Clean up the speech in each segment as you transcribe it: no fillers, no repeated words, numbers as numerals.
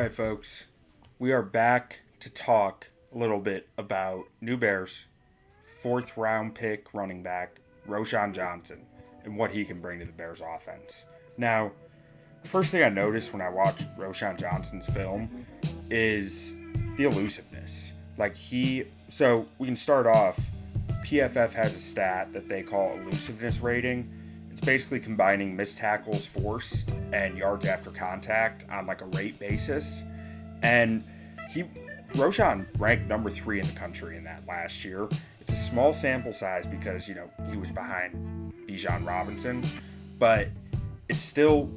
right, folks. We are back to talk a little bit about New Bears, fourth round pick running back, Roschon Johnson, and what he can bring to the Bears offense. Now, the first thing I noticed when I watched Roschon Johnson's film is the elusiveness. So we can start off. PFF has a stat that they call elusiveness rating. It's basically combining missed tackles forced and yards after contact on like a rate basis. And Roschon ranked number 3 in the country in that last year. It's a small sample size because, he was behind Bijan Robinson, but it's still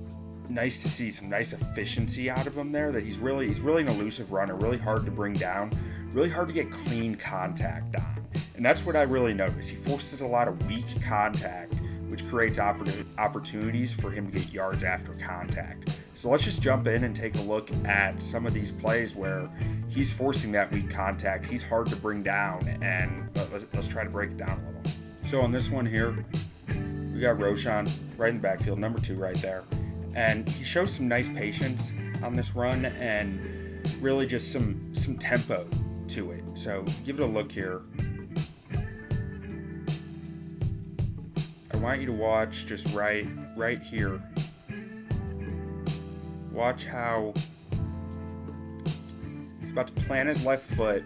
nice to see some nice efficiency out of him there, that he's really an elusive runner, really hard to bring down, really hard to get clean contact on. And that's what I really noticed. He forces a lot of weak contact, which creates opportunities for him to get yards after contact. So let's just jump in and take a look at some of these plays where he's forcing that weak contact. He's hard to bring down, and let's try to break it down a little. So on this one here, we got Roschon right in the backfield, number 2 right there. And he shows some nice patience on this run and really just some tempo to it. So give it a look here. I want you to watch just right here. Watch how he's about to plant his left foot,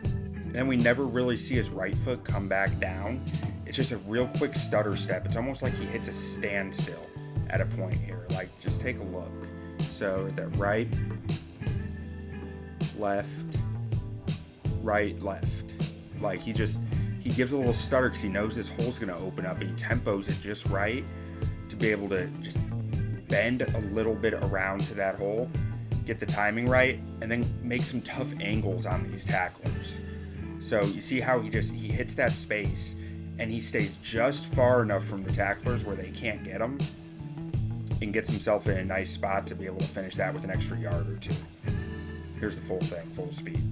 and we never really see his right foot come back down. It's just a real quick stutter step. It's almost like he hits a standstill at a point here. Just take a look. So that right, left, right, left. He gives a little stutter because he knows this hole's going to open up, and he tempos it just right to be able to just bend a little bit around to that hole, get the timing right, and then make some tough angles on these tacklers. So you see how he hits that space, and he stays just far enough from the tacklers where they can't get him, and gets himself in a nice spot to be able to finish that with an extra yard or 2. Here's the full thing, full speed.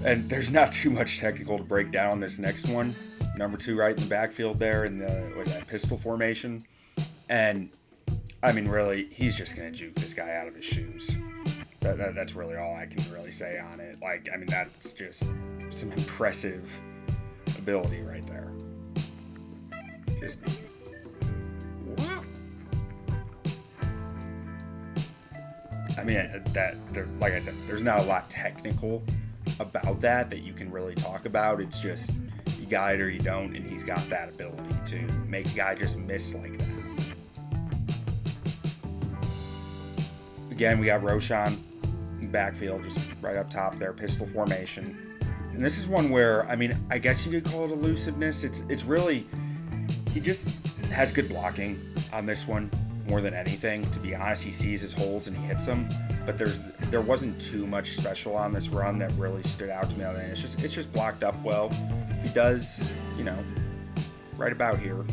And there's not too much technical to break down on this next one. Number 2 right in the backfield there in the pistol formation. And, really, he's just going to juke this guy out of his shoes. That's really all I can really say on it. That's just some impressive ability right there. Just like I said, there's not a lot technical about that you can really talk about. It's just you got it or you don't, and he's got that ability to make a guy just miss like that. Again, we got Roschon in the backfield, just right up top there, pistol formation. And this is one where, I guess you could call it elusiveness. It's really, he just has good blocking on this one more than anything. To be honest, he sees his holes and he hits them. But there wasn't too much special on this run that really stood out to me. It's just blocked up well. He does, right about here,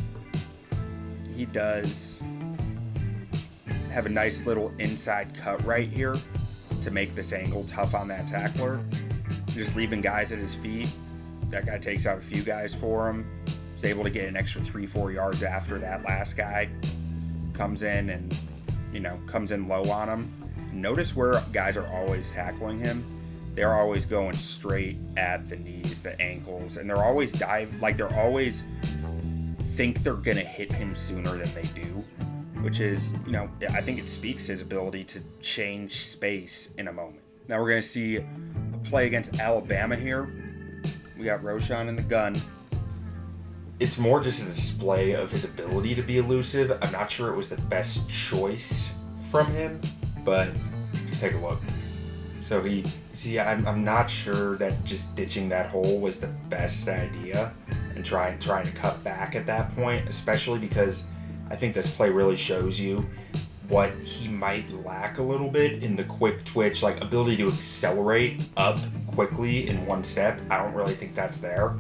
he does have a nice little inside cut right here to make this angle tough on that tackler. Just leaving guys at his feet. That guy takes out a few guys for him. He's able to get an extra 3-4 yards after that last guy comes in and, comes in low on him. Notice where guys are always tackling him. They're always going straight at the knees, the ankles, and they're always they're always think they're going to hit him sooner than they do, which is, I think it speaks to his ability to change space in a moment. Now we're going to see a play against Alabama here. We got Roschon in the gun. It's more just a display of his ability to be elusive. I'm not sure it was the best choice from him, but just take a look. So I'm not sure that just ditching that hole was the best idea and trying to cut back at that point, especially because I think this play really shows you what he might lack a little bit in the quick twitch, ability to accelerate up quickly in one step. I don't really think that's there.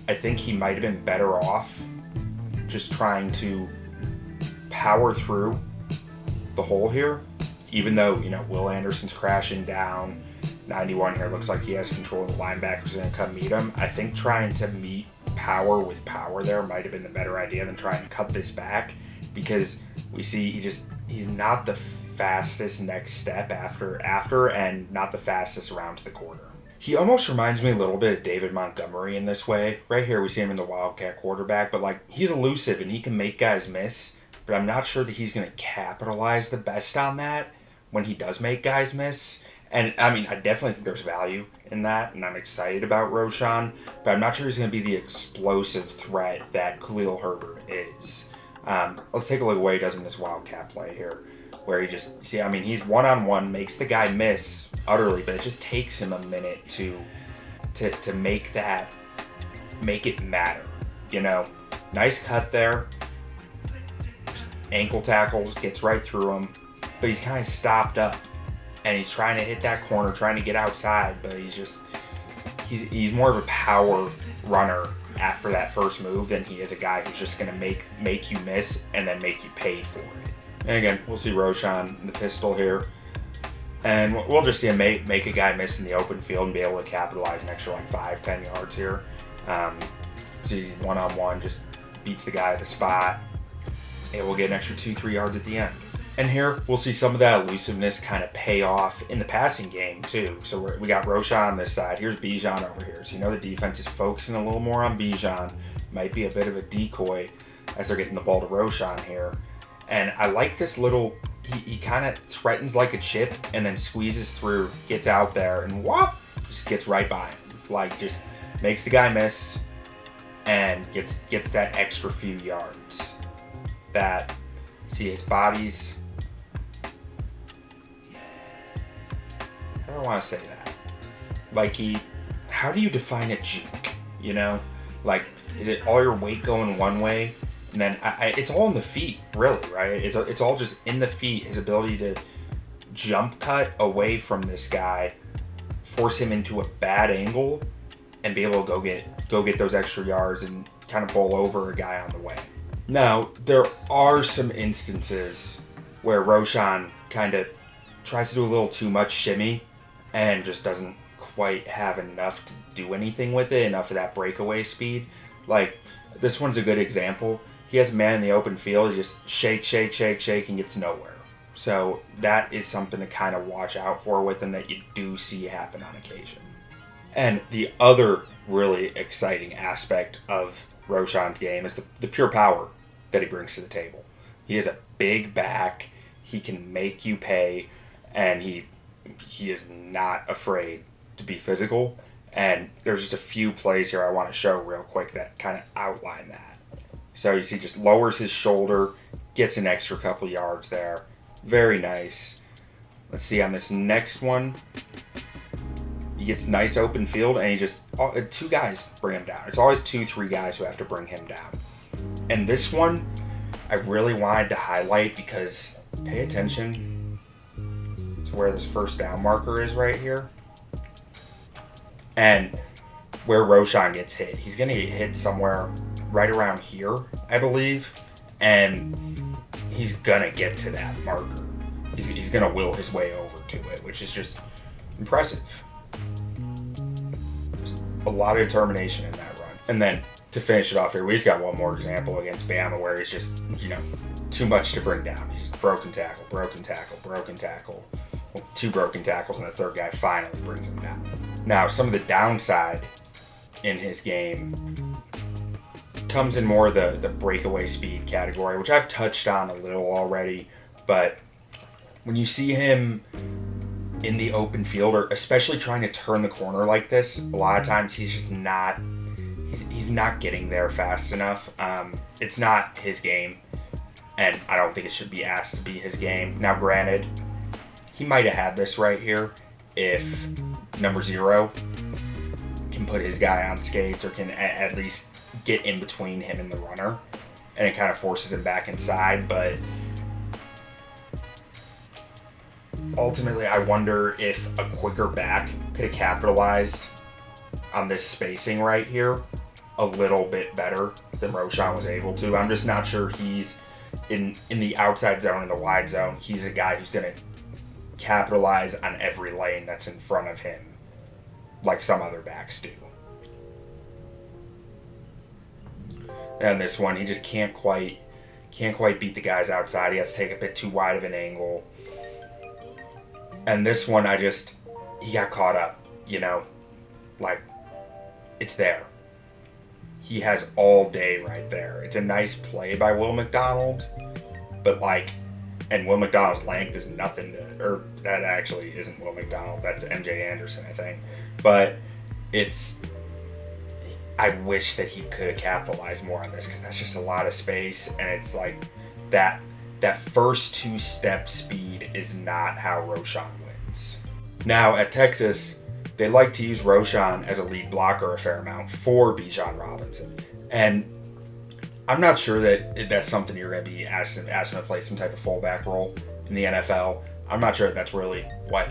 I think he might have been better off just trying to power through the hole here, even though, Will Anderson's crashing down. 91 here looks like he has control of the linebackers going to come meet him. I think trying to power with power there might have been the better idea than trying to cut this back, because we see he's not the fastest next step after and not the fastest around to the corner. He almost reminds me a little bit of David Montgomery in this way. Right here we see him in the Wildcat quarterback, but like he's elusive and he can make guys miss, but I'm not sure that he's going to capitalize the best on that when he does make guys miss. And I mean, I definitely think there's value in that, and I'm excited about Roschon, but I'm not sure he's going to be the explosive threat that Khalil Herbert is. Let's take a look at what he does in this Wildcat play here, where he just, see, I mean, he's one-on-one, makes the guy miss utterly, but it just takes him a minute to make it matter, you know? Nice cut there. Ankle tackles, gets right through him, but he's kind of stopped up. And he's trying to hit that corner, trying to get outside, but he's more of a power runner after that first move than he is a guy who's just going to make you miss and then make you pay for it. And again, we'll see Roschon in the pistol here. And we'll just see him make a guy miss in the open field and be able to capitalize an extra like 5-10 yards here. So he's one-on-one, just beats the guy at the spot. And we'll get an extra 2-3 yards at the end. And here, we'll see some of that elusiveness kind of pay off in the passing game, too. So we got Roschon on this side. Here's Bijan over here. So you know the defense is focusing a little more on Bijan. Might be a bit of a decoy as they're getting the ball to Roschon here. And I like this little, he kind of threatens like a chip and then squeezes through, gets out there, and whop, just gets right by him. Like, just makes the guy miss and gets that extra few yards. That, see, his body's, I don't want to say that. Like how do you define a juke? You know, like, is it all your weight going one way, and then it's all in the feet, really, right? It's all just in the feet. His ability to jump cut away from this guy, force him into a bad angle, and be able to go get those extra yards and kind of bowl over a guy on the way. Now, there are some instances where Roschon kind of tries to do a little too much shimmy and just doesn't quite have enough to do anything with it, enough of that breakaway speed. Like, this one's a good example. He has a man in the open field, he just shake, and gets nowhere. So that is something to kind of watch out for with him that you do see happen on occasion. And the other really exciting aspect of Roschon's game is the pure power that he brings to the table. He has a big back, he can make you pay, and he is not afraid to be physical. And there's just a few plays here I want to show real quick that kind of outline that. So you see, just lowers his shoulder, gets an extra couple yards there. Very nice. Let's see on this next one. He gets nice open field, and he just, two guys bring him down. It's always 2-3 guys who have to bring him down. And this one, I really wanted to highlight because pay attention to where this first down marker is right here. And where Roschon gets hit. He's going to get hit somewhere right around here, I believe. And he's going to get to that marker. He's going to will his way over to it, which is just impressive. A lot of determination in that run. And then to finish it off here, we just got one more example against Bama where he's just, too much to bring down. He's just broken tackle. Well, 2 broken tackles, and the third guy finally brings him down. Now, some of the downside in his game comes in more the breakaway speed category, which I've touched on a little already, but when you see him in the open field, or especially trying to turn the corner like this, a lot of times he's just not getting there fast enough. It's not his game, and I don't think it should be asked to be his game. Now, granted, he might have had this right here if number 0 can put his guy on skates, or can at least get in between him and the runner, and it kind of forces him back inside. But ultimately, I wonder if a quicker back could have capitalized on this spacing right here a little bit better than Roschon was able to. I'm just not sure he's in the outside zone, in the wide zone. He's a guy who's going to capitalize on every lane that's in front of him like some other backs do. And this one, he just can't quite beat the guys outside. He has to take a bit too wide of an angle. And this one, he got caught up, like, it's there. He has all day right there. It's a nice play by Will McDonald, but and Will McDonald's length is nothing or that actually isn't Will McDonald. That's MJ Anderson, I think. But I wish that he could have capitalized more on this, because that's just a lot of space, and it's like that first two-step speed is not how Roschon wins. Now, at Texas, they like to use Roschon as a lead blocker a fair amount for Bijan Robinson. And I'm not sure that that's something you're going to be asked him to play some type of fullback role in the NFL. I'm not sure that's really what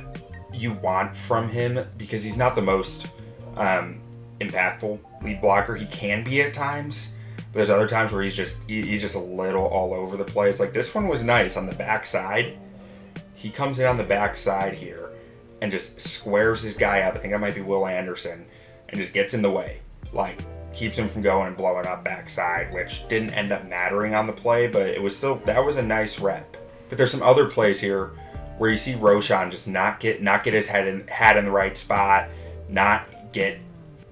you want from him, because he's not the most impactful lead blocker. He can be at times, but there's other times where he's just a little all over the place. Like this one was nice on the backside. He comes in on the backside here and just squares his guy up. I think that might be Will Anderson, and just gets in the way. Like, keeps him from going and blowing up backside, which didn't end up mattering on the play, but it was still, that was a nice rep. But there's some other plays here where you see Roschon just not get his head in the right spot, not get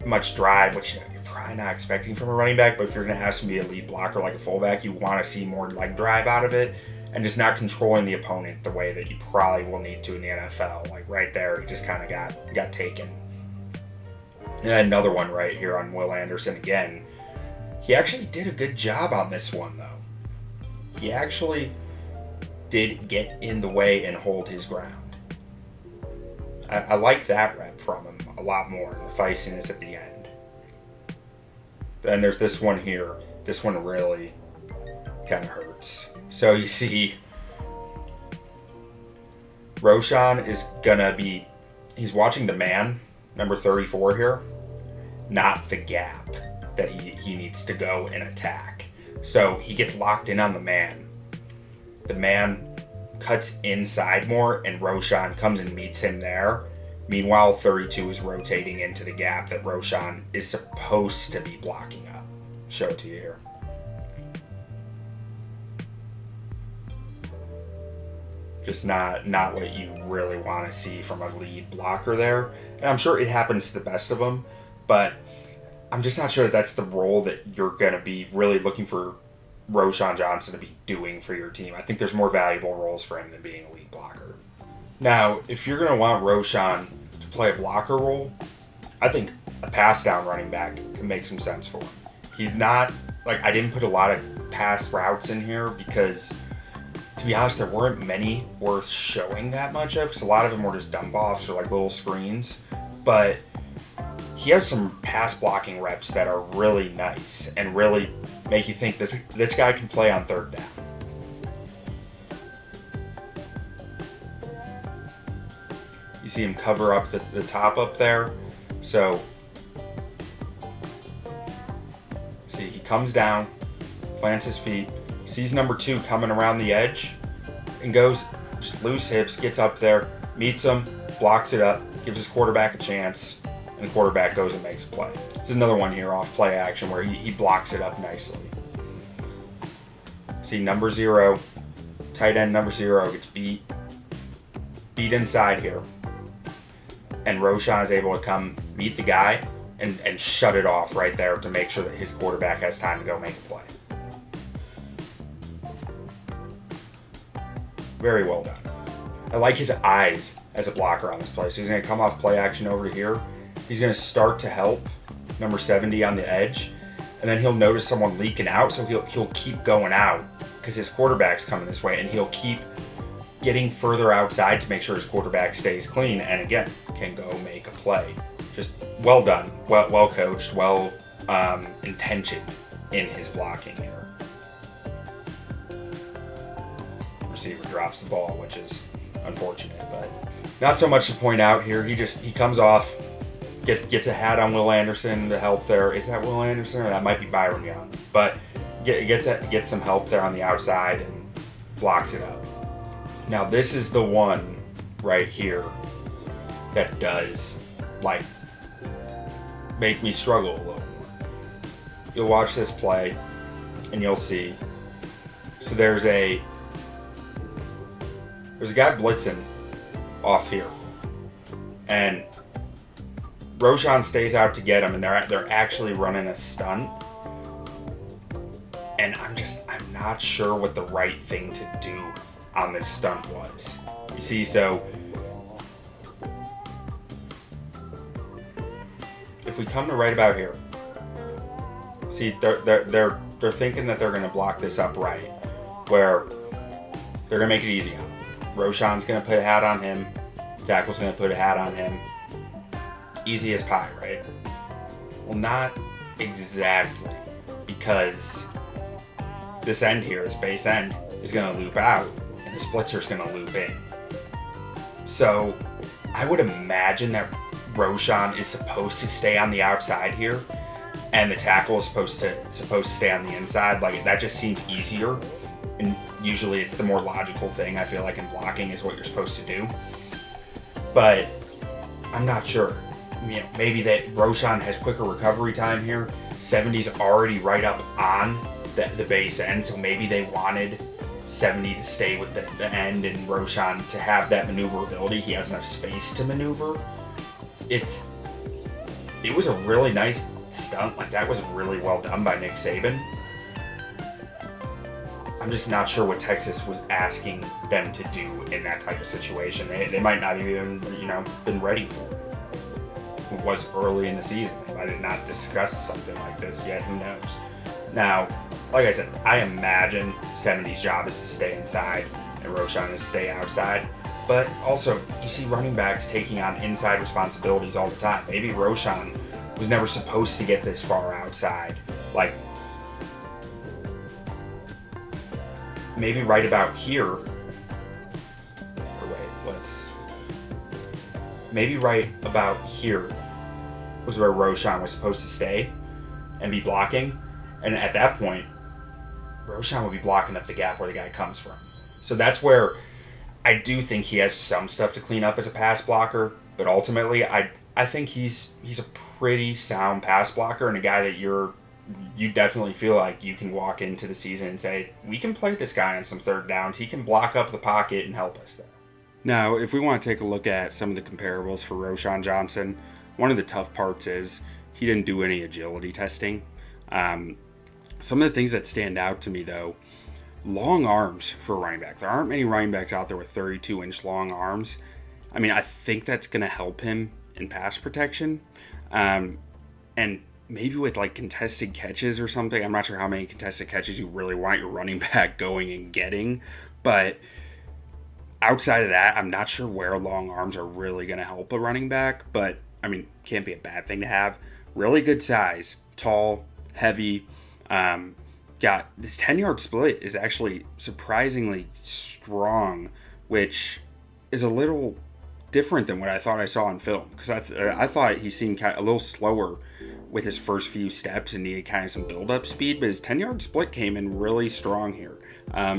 much drive, which you're probably not expecting from a running back, but if you're going to ask him to be a lead blocker like a fullback, you want to see more leg drive out of it, and just not controlling the opponent the way that you probably will need to in the NFL. Like right there, he just kind of got taken. And another one right here on Will Anderson again. He actually did a good job on this one, though. He actually did get in the way and hold his ground. I like that rep from him a lot more, the feistiness at the end. Then there's this one here. This one really kind of hurts. So you see, Roschon is gonna be, he's watching the man, number 34 here, not the gap that he needs to go and attack. So he gets locked in on the man. The man cuts inside more, and Roschon comes and meets him there. Meanwhile, 32 is rotating into the gap that Roschon is supposed to be blocking up. Show it to you here. Just not what you really want to see from a lead blocker there. And I'm sure it happens to the best of them, but I'm just not sure that that's the role that you're going to be really looking for Roschon Johnson to be doing for your team. I think there's more valuable roles for him than being a lead blocker. Now, if you're going to want Roschon to play a blocker role, I think a pass down running back can make some sense for him. He's not, I didn't put a lot of pass routes in here because, to be honest, there weren't many worth showing that much of, because a lot of them were just dump offs or little screens. But he has some pass blocking reps that are really nice and really make you think that this guy can play on third down. You see him cover up the top up there. So, see, he comes down, plants his feet, sees number 2 coming around the edge, and goes just loose hips, gets up there, meets him, blocks it up, gives his quarterback a chance, and the quarterback goes and makes a play. There's another one here off play action where he blocks it up nicely. See, number 0, tight end number 0 gets beat inside here. And Roschon is able to come meet the guy and shut it off right there to make sure that his quarterback has time to go make a play. Very well done. I like his eyes as a blocker on this play. So he's going to come off play action over to here. He's going to start to help number 70 on the edge. And then he'll notice someone leaking out, so he'll keep going out because his quarterback's coming this way, and he'll keep getting further outside to make sure his quarterback stays clean, and again, can go make a play. Just well done, well coached, well intentioned in his blocking here. Receiver drops the ball, which is unfortunate, but not so much to point out here. He comes off, gets a hat on Will Anderson to help there. Is that Will Anderson, or that might be Byron Young? But gets some help there on the outside and blocks it up. Now this is the one right here that does make me struggle a little more. You'll watch this play. and you'll see. So there's a guy blitzing off here, and Roschon stays out to get him, and they're actually running a stunt. And I'm not sure what the right thing to do on this stunt was. You see, so if we come to right about here, see, they're thinking that they're gonna block this up right, where they're gonna make it easy on him. Roschon's gonna put a hat on him, tackle's gonna put a hat on him. Easy as pie, right? Well, not exactly, because this end here, this base end, is going to loop out, and the splitzer is going to loop in. So I would imagine that Roschon is supposed to stay on the outside here, and the tackle is supposed to stay on the inside. Like, that just seems easier, and usually it's the more logical thing. I feel like in blocking is what you're supposed to do, but I'm not sure. You know, maybe that Roschon has quicker recovery time here. 70's already right up on the base end, so maybe they wanted 70 to stay with the end and Roschon to have that maneuverability. He has enough space to maneuver. It was a really nice stunt. Like, that was really well done by Nick Saban. I'm just not sure what Texas was asking them to do in that type of situation. They might not even, been ready for it. It was early in the season. They might have not discussed something like this yet. Who knows? Now, like I said, I imagine 70's job is to stay inside and Roschon is to stay outside. But also, you see running backs taking on inside responsibilities all the time. Maybe Roschon was never supposed to get this far outside. Like, maybe right about here. Maybe right about here was where Roschon was supposed to stay and be blocking. And at that point, Roschon would be blocking up the gap where the guy comes from. So that's where I do think he has some stuff to clean up as a pass blocker. But ultimately, I think he's a pretty sound pass blocker and a guy that you definitely feel like you can walk into the season and say, we can play this guy on some third downs. He can block up the pocket and help us there. Now, if we want to take a look at some of the comparables for Roschon Johnson, one of the tough parts is he didn't do any agility testing. Some of the things that stand out to me, though, long arms for a running back. There aren't many running backs out there with 32-inch long arms. I mean, I think that's going to help him in pass protection. And maybe with, like, contested catches or something. I'm not sure how many contested catches you really want your running back going and getting, but outside of that, I'm not sure where long arms are really going to help a running back, but, I mean, can't be a bad thing to have. Really good size, tall, heavy. Got this 10-yard split is actually surprisingly strong, which is a little different than what I thought I saw on film, because I thought he seemed kind of a little slower with his first few steps and needed kind of some build-up speed, but his 10-yard split came in really strong here.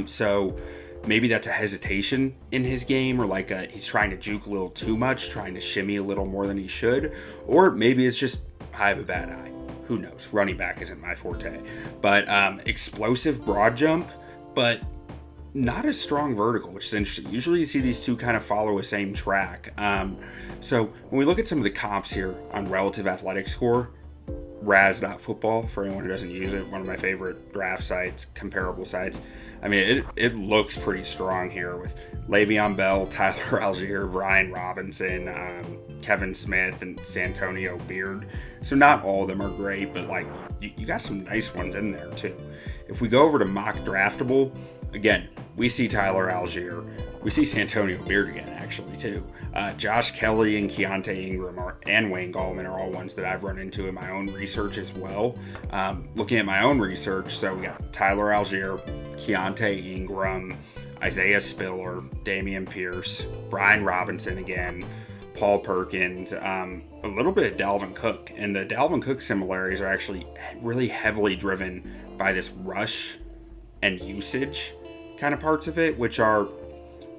So maybe that's a hesitation in his game, or like he's trying to juke a little too much, trying to shimmy a little more than he should, or maybe it's just I have a bad eye. Who knows? Running back isn't my forte. But explosive broad jump, but not as strong vertical, which is interesting. Usually you see these two kind of follow a same track. So when we look at some of the comps here on relative athletic score, Raz.football, for anyone who doesn't use it, one of my favorite draft sites, comparable sites. I mean, it looks pretty strong here with Le'Veon Bell, Tyler Algier, Brian Robinson, Kevin Smith, and Santonio Beard. So not all of them are great, but like you got some nice ones in there too. If we go over to Mock Draftable, again, we see Tyler Algier. We see Santonio Beard again, actually, too. Josh Kelly and Keontae Ingram and Wayne Gallman are all ones that I've run into in my own research as well. Looking at my own research, so we got Tyler Algier, Keontae Ingram, Isaiah Spiller, Damian Pierce, Brian Robinson again, Paul Perkins, a little bit of Dalvin Cook. And the Dalvin Cook similarities are actually really heavily driven by this rush and usage kind of parts of it, which are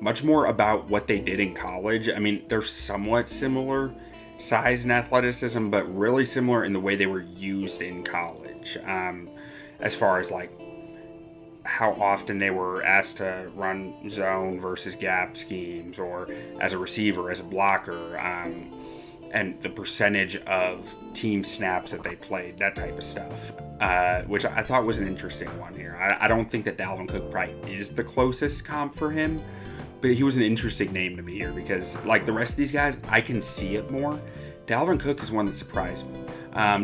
much more about what they did in college. I mean, they're somewhat similar size and athleticism, but really similar in the way they were used in college. As far as like how often they were asked to run zone versus gap schemes, or as a receiver, as a blocker, and the percentage of team snaps that they played, that type of stuff, which I thought was an interesting one here. I don't think that Dalvin Cook probably is the closest comp for him, but he was an interesting name to me here because, like the rest of these guys, I can see it more. Dalvin Cook is one that surprised me.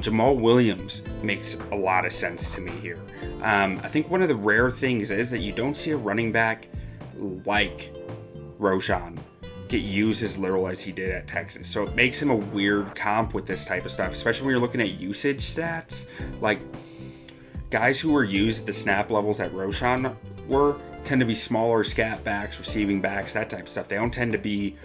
Jamal Williams makes a lot of sense to me here. I think one of the rare things is that you don't see a running back like Roschon get used as little as he did at Texas. So it makes him a weird comp with this type of stuff, especially when you're looking at usage stats. Like, guys who were used at the snap levels that Roschon were tend to be smaller scat backs, receiving backs, that type of stuff. They don't tend to be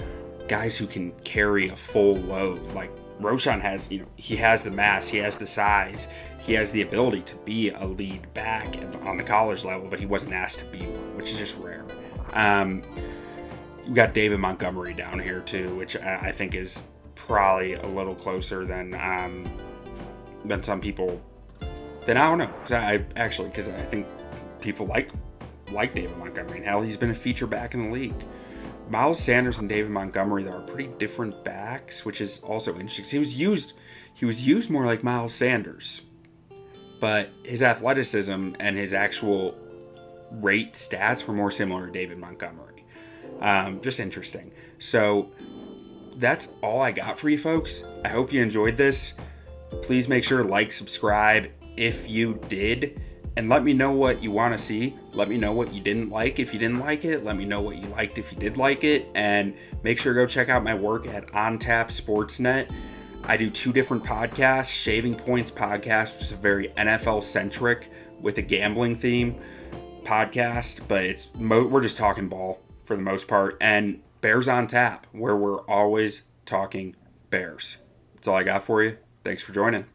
guys who can carry a full load. Like Roschon has, he has the mass, he has the size, he has the ability to be a lead back on the college level, but he wasn't asked to be one, which is just rare. We've got David Montgomery down here too, which I think is probably a little closer than some people. Then I don't know, because I think people like David Montgomery. And hell, he's been a feature back in the league. Miles Sanders and David Montgomery, though, are pretty different backs, which is also interesting. He was used more like Miles Sanders, but his athleticism and his actual rate stats were more similar to David Montgomery. Just interesting. So that's all I got for you folks. I hope you enjoyed this. Please make sure to like, subscribe if you did, and let me know what you want to see. Let me know what you didn't like if you didn't like it. Let me know what you liked if you did like it. And make sure to go check out my work at On Tap Sportsnet. I do 2 different podcasts. Shaving Points podcast, which is a very NFL-centric with a gambling theme podcast, but we're just talking ball for the most part. And Bears on Tap, where we're always talking Bears. That's all I got for you. Thanks for joining.